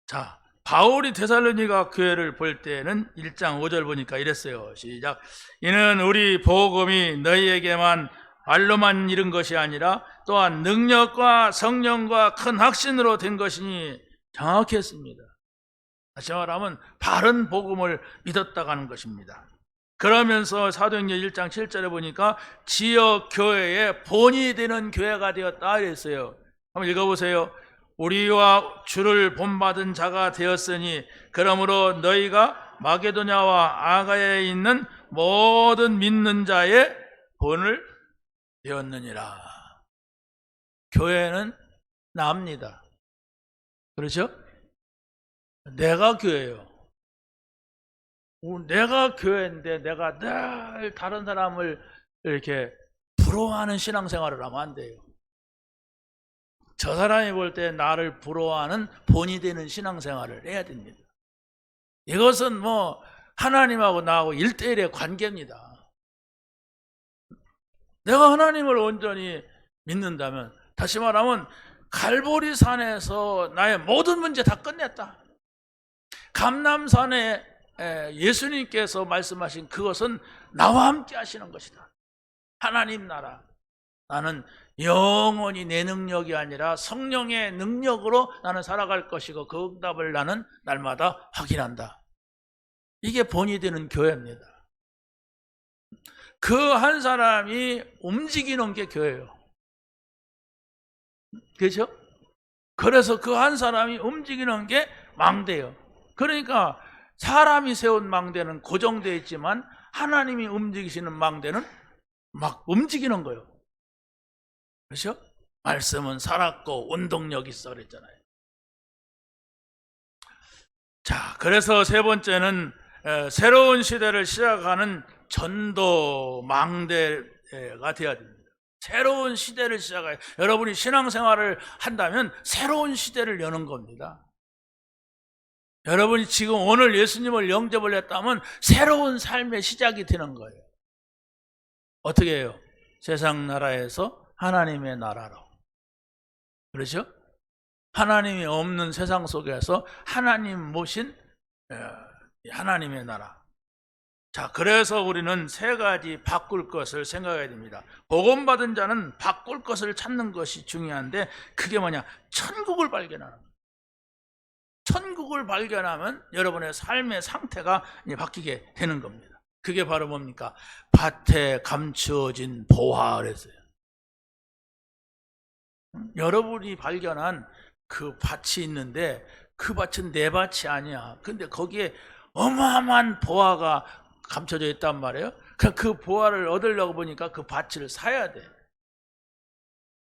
Speaker 1: 자, 바울이 데살로니가 교회를 볼 때는 1장 5절 보니까 이랬어요. 시작. 이는 우리 복음이 너희에게만 말로만 이른 것이 아니라 또한 능력과 성령과 큰 확신으로 된 것이니 정확했습니다. 다시 말하면 바른 복음을 믿었다고 하는 것입니다. 그러면서 사도행전 1장 7절에 보니까 지역 교회의 본이 되는 교회가 되었다 이랬어요. 한번 읽어보세요. 우리와 주를 본받은 자가 되었으니 그러므로 너희가 마게도냐와 아가야에 있는 모든 믿는 자의 본을 되었느니라. 교회는 나입니다. 그렇죠? 내가 교회예요. 내가 교회인데 내가 늘 다른 사람을 이렇게 부러워하는 신앙생활을 하면 안 돼요. 저 사람이 볼 때 나를 부러워하는 본이 되는 신앙생활을 해야 됩니다. 이것은 하나님하고 나하고 1대1의 관계입니다. 내가 하나님을 온전히 믿는다면, 다시 말하면 갈보리 산에서 나의 모든 문제 다 끝냈다. 감람산에 예수님께서 말씀하신 그것은 나와 함께 하시는 것이다. 하나님 나라. 나는 영원히 내 능력이 아니라 성령의 능력으로 나는 살아갈 것이고 그 응답을 나는 날마다 확인한다. 이게 본이 되는 교회입니다. 그 한 사람이 움직이는 게 교회예요. 그렇죠? 그래서 그 한 사람이 움직이는 게 망대예요. 그러니까 사람이 세운 망대는 고정되어 있지만 하나님이 움직이시는 망대는 막 움직이는 거예요. 그렇죠? 말씀은 살았고 운동력이 있어 그랬잖아요. 자, 그래서 세 번째는 새로운 시대를 시작하는 전도 망대가 되어야 됩니다. 새로운 시대를 시작해요. 여러분이 신앙생활을 한다면 새로운 시대를 여는 겁니다. 여러분이 지금 오늘 예수님을 영접을 했다면 새로운 삶의 시작이 되는 거예요. 어떻게 해요? 세상 나라에서 하나님의 나라로. 그렇죠? 하나님이 없는 세상 속에서 하나님 모신 하나님의 나라. 자, 그래서 우리는 세 가지 바꿀 것을 생각해야 됩니다. 복음 받은 자는 바꿀 것을 찾는 것이 중요한데, 그게 뭐냐? 천국을 발견하는 거예요. 천국을 발견하면 여러분의 삶의 상태가 바뀌게 되는 겁니다. 그게 바로 뭡니까? 밭에 감추어진 보화 그랬어요. 여러분이 발견한 그 밭이 있는데, 그 밭은 내 밭이 아니야. 근데 거기에 어마어마한 보화가 감춰져 있단 말이에요. 그 보화를 얻으려고 보니까 그 밭을 사야 돼.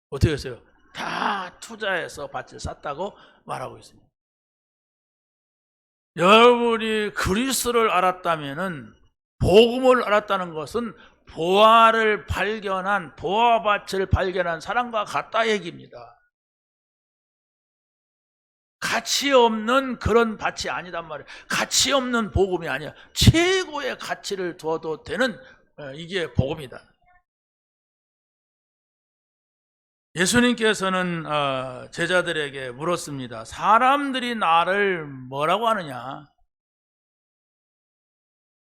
Speaker 1: 어떻게 했어요? 다 투자해서 밭을 샀다고 말하고 있습니다. 여러분이 그리스도를 알았다면은, 복음을 알았다는 것은 보화를 발견한, 보화밭을 발견한 사람과 같다 얘기입니다. 가치 없는 그런 밭이 아니단 말이에요. 가치 없는 복음이 아니야. 최고의 가치를 둬도 되는, 이게 복음이다. 예수님께서는 제자들에게 물었습니다. 사람들이 나를 뭐라고 하느냐?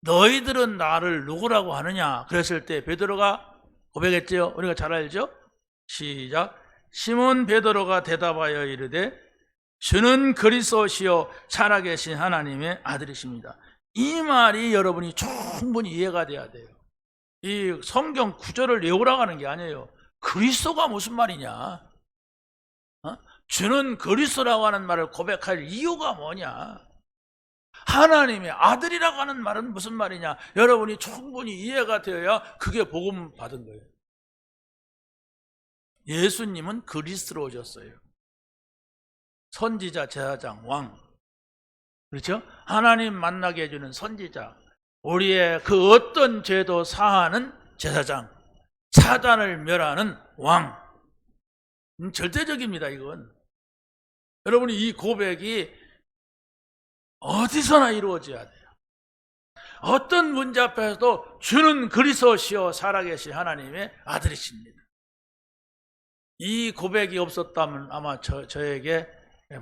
Speaker 1: 너희들은 나를 누구라고 하느냐? 그랬을 때 베드로가 고백했죠. 우리가 잘 알죠? 시작. 시몬 베드로가 대답하여 이르되 주는 그리스도시요 살아계신 하나님의 아들이십니다. 이 말이 여러분이 충분히 이해가 돼야 돼요. 이 성경 구절을 외우라고 하는 게 아니에요. 그리스도가 무슨 말이냐? 주는 그리스도라고 하는 말을 고백할 이유가 뭐냐? 하나님의 아들이라고 하는 말은 무슨 말이냐? 여러분이 충분히 이해가 되어야 그게 복음 받은 거예요. 예수님은 그리스도로 오셨어요. 선지자, 제사장, 왕. 그렇죠? 하나님 만나게 해주는 선지자. 우리의 그 어떤 죄도 사하는 제사장. 사단을 멸하는 왕. 절대적입니다, 이건. 여러분이 이 고백이 어디서나 이루어져야 돼요. 어떤 문제 앞에서도 주는 그리스도시요 살아계신 하나님의 아들이십니다. 이 고백이 없었다면 아마 저에게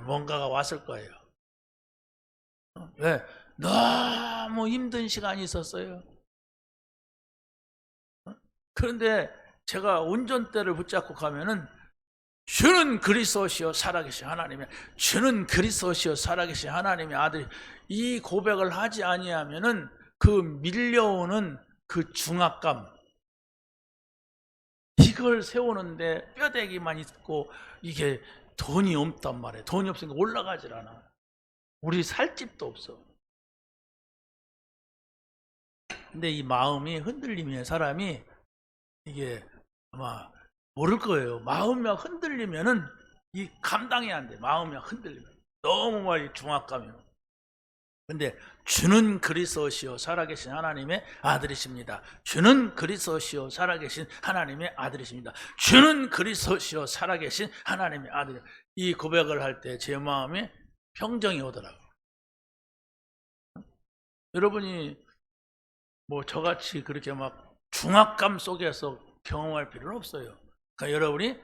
Speaker 1: 뭔가가 왔을 거예요. 왜? 너무 힘든 시간이 있었어요. 그런데 제가 운전대를 붙잡고 가면은 주는 그리스도시요 살아계신 하나님의, 주는 그리스도시요 살아계신 하나님의 아들이, 이 고백을 하지 아니하면은 그 밀려오는 그 중압감, 이걸 세우는데 뼈대기만 있고 이게 돈이 없단 말이에요. 돈이 없으니까 올라가질 않아. 우리 살 집도 없어. 근데 이 마음이 흔들리면 사람이 이게 아마 모를 거예요. 마음이 흔들리면은 이 감당이 안 돼. 마음이 흔들리면 너무 많이 중압감이요. 근데 주는 그리스도시요 살아계신 하나님의 아들이십니다. 주는 그리스도시요 살아계신 하나님의 아들이십니다. 주는 그리스도시요 살아계신 하나님의 아들. 이 고백을 할 때 제 마음에 평정이 오더라고요. 여러분이 뭐 저같이 그렇게 막 중압감 속에서 경험할 필요는 없어요. 그러니까 여러분이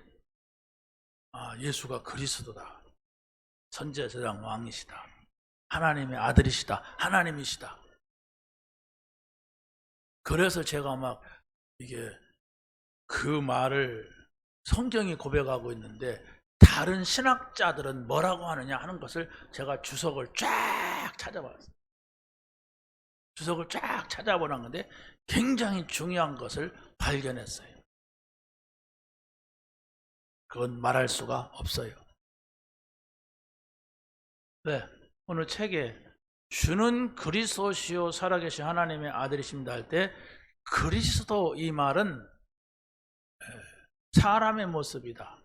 Speaker 1: 예수가 그리스도다, 선지자장 왕이시다, 하나님의 아들이시다, 하나님이시다. 그래서 제가 막 이게 그 말을 성경이 고백하고 있는데 다른 신학자들은 뭐라고 하느냐 하는 것을 제가 주석을 쫙 찾아봤어요. 주석을 쫙 찾아보는 건데 굉장히 중요한 것을 발견했어요. 그건 말할 수가 없어요. 네, 오늘 책에 주는 그리스도시요 살아계신 하나님의 아들이십니다 할 때 그리스도, 이 말은 사람의 모습이다.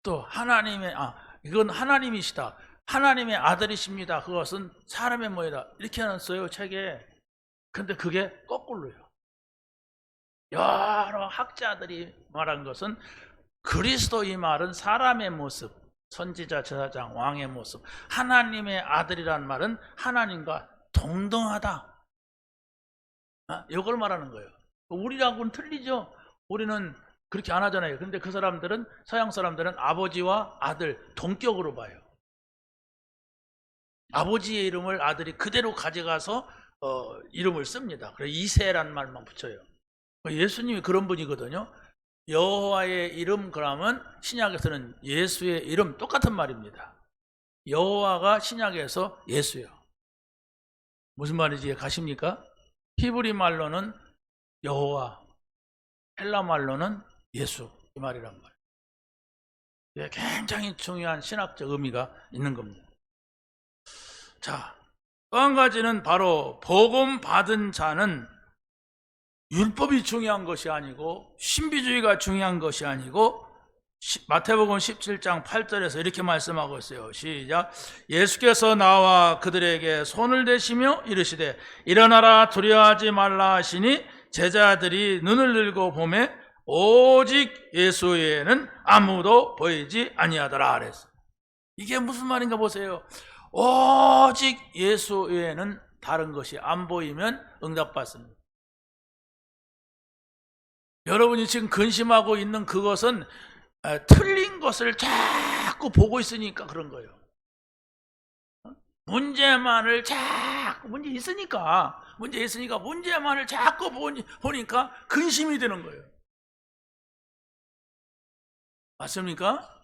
Speaker 1: 또 하나님의 이건 하나님이시다, 하나님의 아들이십니다, 그것은 사람의 모이다, 이렇게 써요 책에. 근데 그게 거꾸로요. 여러 학자들이 말한 것은 그리스도, 이 말은 사람의 모습, 선지자, 제사장, 왕의 모습. 하나님의 아들이란 말은 하나님과 동등하다, 이걸 말하는 거예요. 우리하고는 틀리죠. 우리는 그렇게 안 하잖아요. 근데 그 사람들은, 서양 사람들은 아버지와 아들 동격으로 봐요. 아버지의 이름을 아들이 그대로 가져가서 이름을 씁니다. 그래서 이세라는 말만 붙여요. 예수님이 그런 분이거든요. 여호와의 이름, 그러면 신약에서는 예수의 이름, 똑같은 말입니다. 여호와가 신약에서 예수요. 무슨 말인지 가십니까? 히브리 말로는 여호와, 헬라 말로는 예수, 이 말이란 말이에요. 이게 굉장히 중요한 신학적 의미가 있는 겁니다. 자, 또 한 가지는 바로 복음 받은 자는 율법이 중요한 것이 아니고 신비주의가 중요한 것이 아니고, 마태복음 17장 8절에서 이렇게 말씀하고 있어요. 시작. 예수께서 나와 그들에게 손을 대시며 이르시되 일어나라 두려워하지 말라 하시니 제자들이 눈을 들고 보매 오직 예수 외에는 아무도 보이지 아니하더라 그랬어요. 이게 무슨 말인가 보세요. 오직 예수 외에는 다른 것이 안 보이면 응답받습니다. 여러분이 지금 근심하고 있는 그것은 틀린 것을 자꾸 보고 있으니까 그런 거예요. 문제만을 자꾸, 문제 있으니까 문제만을 자꾸 보니까 근심이 되는 거예요. 맞습니까?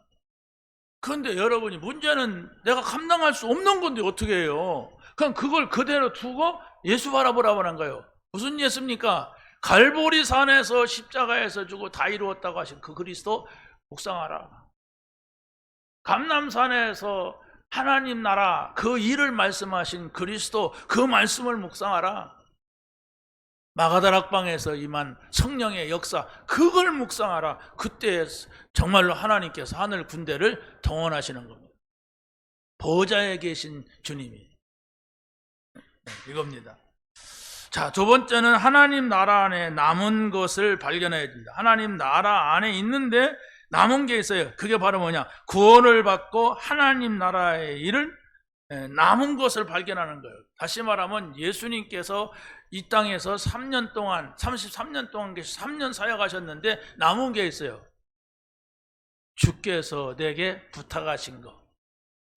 Speaker 1: 그런데 여러분이, 문제는 내가 감당할 수 없는 건데 어떻게 해요? 그냥 그걸 그대로 두고 예수 바라보라고 거예요. 무슨 예수입니까? 갈보리 산에서 십자가에서 주고 다 이루었다고 하신 그 그리스도 묵상하라. 감람산에서 하나님 나라 그 일을 말씀하신 그리스도, 그 말씀을 묵상하라. 마가다락방에서 임한 성령의 역사, 그걸 묵상하라. 그때 정말로 하나님께서 하늘 군대를 동원하시는 겁니다. 보좌에 계신 주님이. 이겁니다. 자, 두 번째는 하나님 나라 안에 남은 것을 발견해야 됩니다. 하나님 나라 안에 있는데 남은 게 있어요. 그게 바로 뭐냐? 구원을 받고 하나님 나라의 일을, 남은 것을 발견하는 거예요. 다시 말하면 예수님께서 이 땅에서 3년 동안, 33년 동안 계시 3년 사역하셨는데 남은 게 있어요. 주께서 내게 부탁하신 거,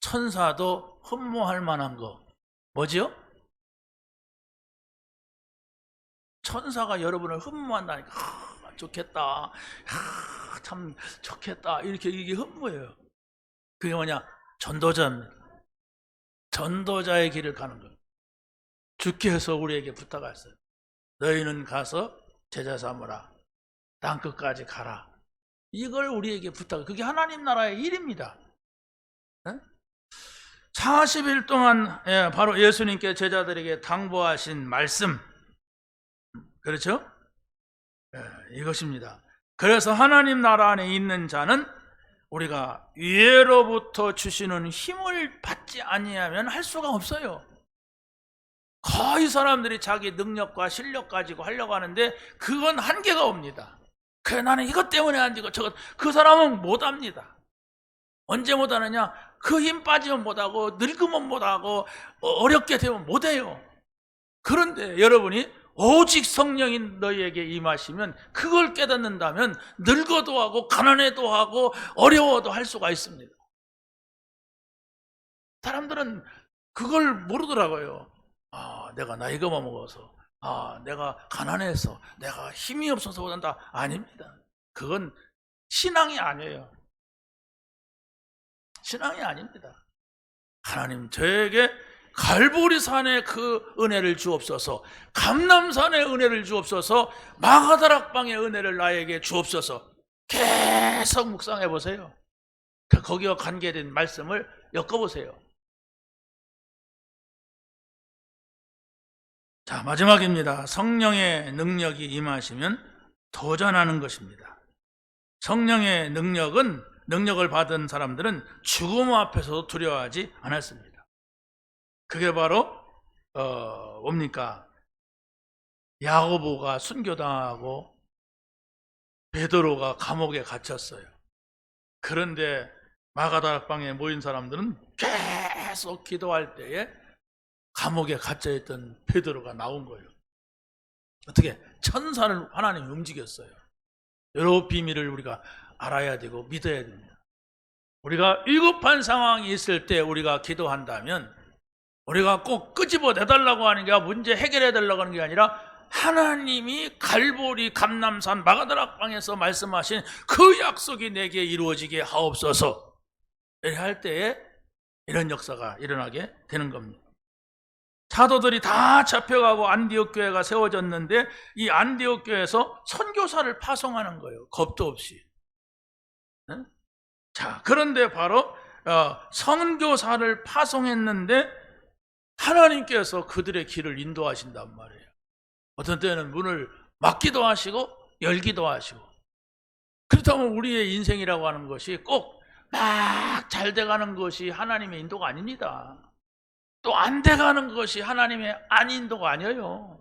Speaker 1: 천사도 흠모할 만한 거, 뭐지요? 천사가 여러분을 흠모한다니까, 좋겠다, 참 좋겠다, 이렇게 이게 흠모예요. 그게 뭐냐? 전도자입니다. 전도자의 길을 가는 거예요. 주께서 우리에게 부탁하셨어요. 너희는 가서 제자 삼으라. 땅끝까지 가라. 이걸 우리에게 부탁해요. 그게 하나님 나라의 일입니다. 40일 동안 바로 예수님께 제자들에게 당부하신 말씀, 그렇죠? 이것입니다. 그래서 하나님 나라 안에 있는 자는 우리가 위로부터 주시는 힘을 받지 아니하면 할 수가 없어요. 거의 사람들이 자기 능력과 실력 가지고 하려고 하는데 그건 한계가 옵니다. 그래, 나는 이것 때문에 안 되고 저것, 그 사람은 못합니다. 언제 못하느냐? 그 힘 빠지면 못하고, 늙으면 못하고, 어렵게 되면 못해요. 그런데 여러분이 오직 성령이 너희에게 임하시면, 그걸 깨닫는다면 늙어도 하고 가난해도 하고 어려워도 할 수가 있습니다. 사람들은 그걸 모르더라고요. 내가 나이가 먹어서, 내가 가난해서, 내가 힘이 없어서 그런다. 아닙니다. 그건 신앙이 아니에요. 신앙이 아닙니다. 하나님, 저에게 갈보리 산에 그 은혜를 주옵소서, 감람산의 은혜를 주옵소서, 마가다락방의 은혜를 나에게 주옵소서. 계속 묵상해 보세요. 거기와 관계된 말씀을 엮어보세요. 자, 마지막입니다. 성령의 능력이 임하시면 도전하는 것입니다. 성령의 능력을 받은 사람들은 죽음 앞에서도 두려워하지 않았습니다. 그게 바로 뭡니까? 야고보가 순교당하고 베드로가 감옥에 갇혔어요. 그런데 마가다락방에 모인 사람들은 계속 기도할 때에 감옥에 갇혀있던 베드로가 나온 거예요. 어떻게? 천사를 하나님이 움직였어요. 여러 비밀을 우리가 알아야 되고 믿어야 됩니다. 우리가 위급한 상황이 있을 때 우리가 기도한다면 우리가 꼭 끄집어 내달라고 하는 게 문제 해결해 달라고 하는 게 아니라 하나님이 갈보리 감람산 마가다락방에서 말씀하신 그 약속이 내게 이루어지게 하옵소서 할 때에 이런 역사가 일어나게 되는 겁니다. 사도들이 다 잡혀가고 안디옥 교회가 세워졌는데 이 안디옥 교회에서 선교사를 파송하는 거예요. 겁도 없이. 자, 그런데 바로 선교사를 파송했는데 하나님께서 그들의 길을 인도하신단 말이에요. 어떤 때는 문을 막기도 하시고 열기도 하시고. 그렇다면 우리의 인생이라고 하는 것이 꼭 막 잘 돼가는 것이 하나님의 인도가 아닙니다. 또 안 돼가는 것이 하나님의 인도가 아니에요.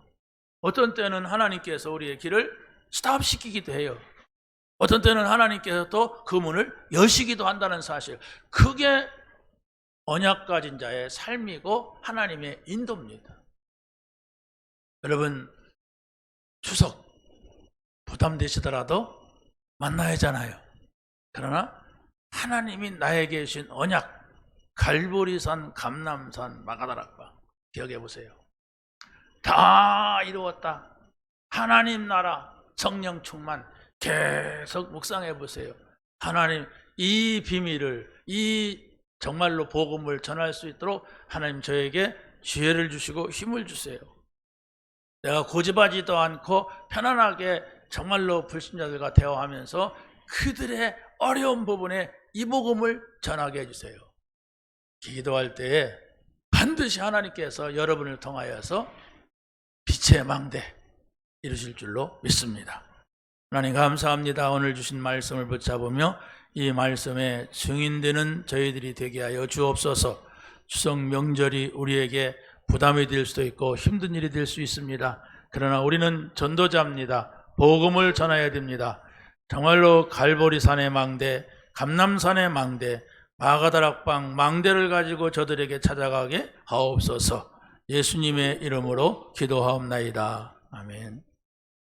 Speaker 1: 어떤 때는 하나님께서 우리의 길을 스탑시키기도 해요. 어떤 때는 하나님께서 또 그 문을 여시기도 한다는 사실. 그게 언약 가진 자의 삶이고 하나님의 인도입니다. 여러분, 추석 부담되시더라도 만나야 하잖아요. 그러나 하나님이 나에게 주신 언약, 갈보리산, 감람산, 마가다락방 기억해 보세요. 다 이루었다. 하나님 나라, 성령 충만 계속 묵상해 보세요. 하나님 이 비밀을, 이 정말로 복음을 전할 수 있도록 하나님 저에게 지혜를 주시고 힘을 주세요. 내가 고집하지도 않고 편안하게 정말로 불신자들과 대화하면서 그들의 어려운 부분에 이 복음을 전하게 해주세요. 기도할 때에 반드시 하나님께서 여러분을 통하여서 빛의 망대 이루실 줄로 믿습니다. 하나님 감사합니다. 오늘 주신 말씀을 붙잡으며 이 말씀에 증인되는 저희들이 되게 하여 주옵소서. 추석 명절이 우리에게 부담이 될 수도 있고 힘든 일이 될 수 있습니다. 그러나 우리는 전도자입니다. 복음을 전해야 됩니다. 정말로 갈보리산의 망대, 감람산의 망대, 마가다락방 망대를 가지고 저들에게 찾아가게 하옵소서. 예수님의 이름으로 기도하옵나이다. 아멘.